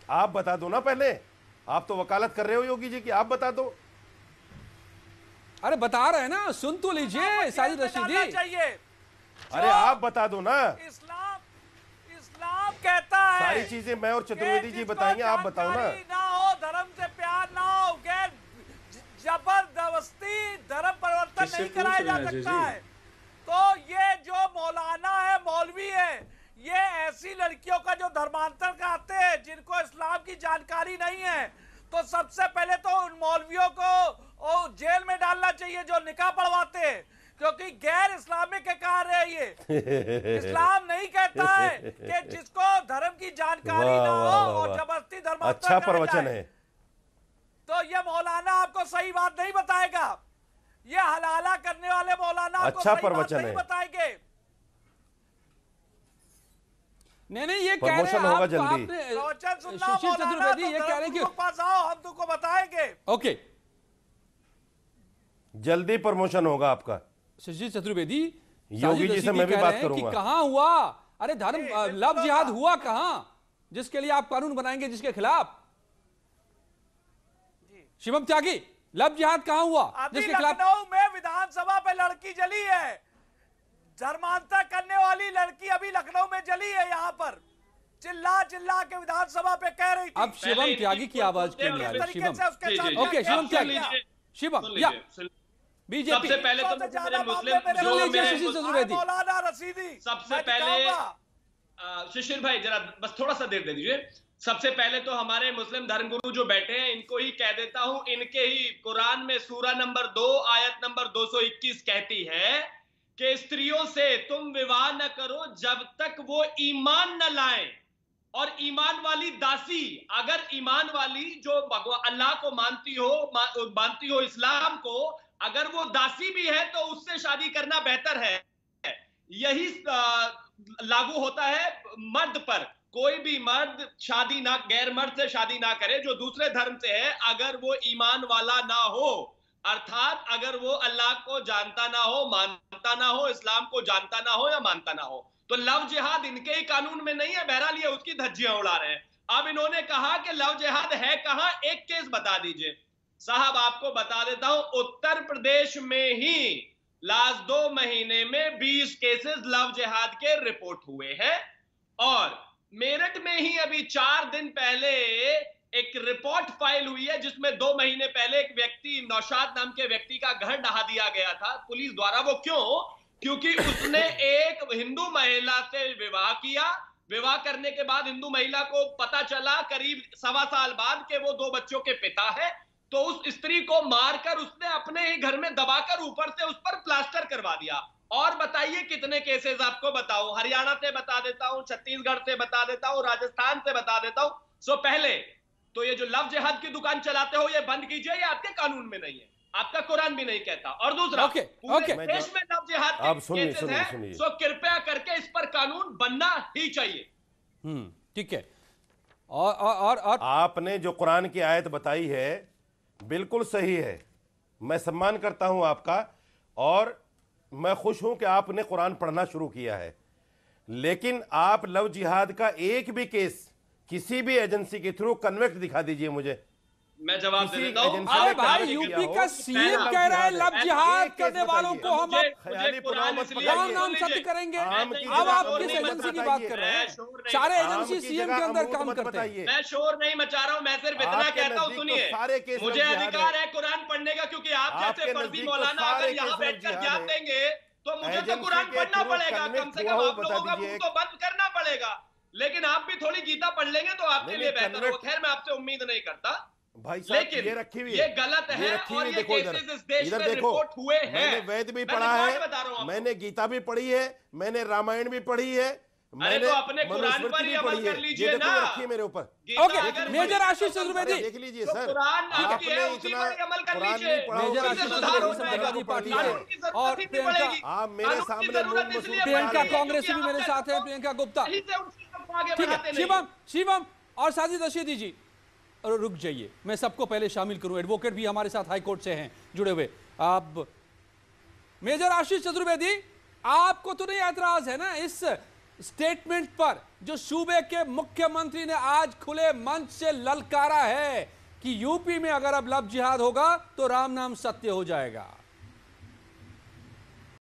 आप बता दो ना पहले, आप तो वकालत कर रहे हो योगी जी की, आप बता दो। अरे बता रहे हैं ना, सुन तो लीजिए साजिद रशीदी। चाहिए। अरे आप बता दो ना। इस्लाम कहता है सारी चीजें मैं और चतुर्वेदी जी बताएंगे, आप बताओ ना। ना हो, धर्म से प्यार ना हो, गैर जबरदस्ती धर्म परिवर्तन नहीं कराया जा सकता है। तो ये जो मौलाना है, मौलवी है, ये ऐसी लड़कियों का जो धर्मांतर कराते हैं, जिनको इस्लाम की जानकारी नहीं है, तो सबसे पहले तो उन मौलवियों को जेल में डालना चाहिए जो निकाह पढ़वाते हैं, क्योंकि गैर इस्लामिक कार्य है ये। इस्लाम नहीं कहता है कि जिसको धर्म की जानकारी ना हो और जबरदस्ती धर्मांतर अच्छा प्रवचन है। तो ये मौलाना आपको सही बात नहीं बताएगा, ये हलाला करने वाले मौलाना आपको अच्छा सही बात प्रवचन नहीं है। बताएंगे। नहीं ये कह रहे प्रमोशन हैं होगा जल्दी। प्रवचन सुनना सुशील मौलाना, चतुर्वेदी तो ये कह रहे हैं धर्म कि के पास आओ, हम तुमको बताएंगे। ओके, जल्दी प्रमोशन होगा आपका। सुशील चतुर्वेदी, योगी जी से मैं भी बात करूंगा। कहां हुआ, अरे धर्म लव जिहाद हुआ कहां, जिसके लिए आप कानून बनाएंगे जिसके खिलाफ? शिवम त्यागी, लव जिहाद कहां हुआ जिसके खिलाफ? लखनऊ में विधानसभा पे लड़की जली है, धर्मांतर करने वाली लड़की अभी लखनऊ में जली है। यहाँ पर चिल्ला चिल्ला के विधानसभा पे कह रही थी। अब शिवम त्यागी की आवाज क्यों नहीं आ रही? शिवम, ओके शिवम त्यागी, शिवम या बीजेपी। सबसे पहले तो मेरे मुस्लिम मौलाना रशीदी, सबसे पहले सुशील भाई जरा बस थोड़ा सा देर दे दीजिए। सबसे पहले तो हमारे मुस्लिम धर्मगुरु जो बैठे हैं इनको ही कह देता हूं, इनके ही कुरान में सूरा नंबर 2 आयत नंबर 221 कहती है कि स्त्रियों से तुम विवाह न करो जब तक वो ईमान न लाएं। और ईमान वाली दासी, अगर ईमान वाली जो अल्लाह को मानती हो इस्लाम को, अगर वो दासी भी है तो उससे शादी करना बेहतर है। यही लागू होता है मर्द पर। कोई भी मर्द शादी ना, गैर मर्द से शादी ना करे जो दूसरे धर्म से है, अगर वो ईमान वाला ना हो, अर्थात अगर वो अल्लाह को जानता ना हो, मानता ना हो, इस्लाम को जानता ना हो या मानता ना हो। तो लव जिहाद इनके ही कानून में नहीं है, बहरहाल ये उसकी धज्जियां उड़ा रहे हैं। अब इन्होंने कहा कि लव जिहाद है कहां, एक केस बता दीजिए। साहब आपको बता देता हूं, उत्तर प्रदेश में ही लास्ट 2 महीने में 20 केसेस लव जिहाद के रिपोर्ट हुए हैं। और मेरठ में ही अभी 4 दिन पहले एक रिपोर्ट फाइल हुई है जिसमें 2 महीने पहले एक व्यक्ति, नौशाद नाम के व्यक्ति का घर ढहा दिया गया था पुलिस द्वारा। वो क्यों? क्योंकि उसने एक हिंदू महिला से विवाह किया। विवाह करने के बाद हिंदू महिला को पता चला करीब 1.25 साल बाद कि वो 2 बच्चों के पिता है, तो उस स्त्री को मारकर उसने अपने ही घर में दबाकर ऊपर से उस पर प्लास्टर करवा दिया। और बताइए कितने केसेस आपको बताऊं, हरियाणा से बता देता हूं, छत्तीसगढ़ से बता देता हूं, राजस्थान से बता देता हूं। सो पहले तो ये जो लव जिहाद की दुकान चलाते हो ये बंद कीजिए, ये आपके कानून में नहीं है, आपका कुरान भी नहीं कहता। और दूसरा, पूरे देश में लव जिहाद के केसेस हैं, सो कृपया करके इस पर कानून बनना ही चाहिए। ठीक है। और आपने जो कुरान की आयत बताई है बिल्कुल सही है, मैं सम्मान करता हूं आपका, और मैं खुश हूं कि आपने कुरान पढ़ना शुरू किया है। लेकिन आप लव जिहाद का एक भी केस किसी भी एजेंसी के थ्रू कन्वेक्ट दिखा दीजिए मुझे। मैं जवाब दे देता हूं। अरे भाई यूपी का सीएम कह रहा है लव जिहाद करने वालों को हम नाम सत्य करेंगे। अब आप किस एजेंसी की बात कर रहे हैं? सारे एजेंसी सीएम के अंदर काम करते हैं। मैं शोर नहीं मचा रहा हूं, मैं सिर्फ इतना कहता हूं, सुनिए, मुझे अधिकार है कुरान पढ़ने का, क्योंकि आप जैसे फर्जी मौलाना अगर यहाँ बैठकर ज्ञान देंगे तो मुझे तो कुरान पढ़ना पड़ेगा, कम से कम आप लोगों का मुंह तो बंद करना पड़ेगा। लेकिन आप भी थोड़ी गीता पढ़ लेंगे तो आपके लिए बेहतर हो। खैर मैं आपसे उम्मीद नहीं करता, भाई साहब, लेकिन ये रखी हुई ये गलत है और ये केसेस इस देश में रिपोर्ट हुए हैं। मैंने वेद भी पढ़ा है, मैंने गीता भी पढ़ी है, मैंने रामायण भी पढ़ी है, मैंने तो अपने कुरान पर ही अमल कर लीजिए ना। रखिए मेरे ऊपर। ओके, मेजर आशीष चतुर्वेदी देख लीजिए सर, कुरान आपकी है, उसी पर ही अमल कर लीजिए। मेजर आशीष चतुर्वेदी समाजवादी पार्टी से, और प्रियंका, आप मेरे सामने प्रियंका कांग्रेस भी मेरे साथ है, प्रियंका गुप्ता। ठीक है, शिवम और साजिद रशीदी जी, रुक जाइए, मैं सबको पहले शामिल करूं। एडवोकेट भी हमारे साथ हाई कोर्ट से हैं जुड़े हुए। आप मेजर आशीष चतुर्वेदी, आपको तो नहीं ऐतराज है ना इस स्टेटमेंट पर जो सूबे के मुख्यमंत्री ने आज खुले मंच से ललकारा है कि यूपी में अगर अब लव जिहाद होगा तो राम नाम सत्य हो जाएगा।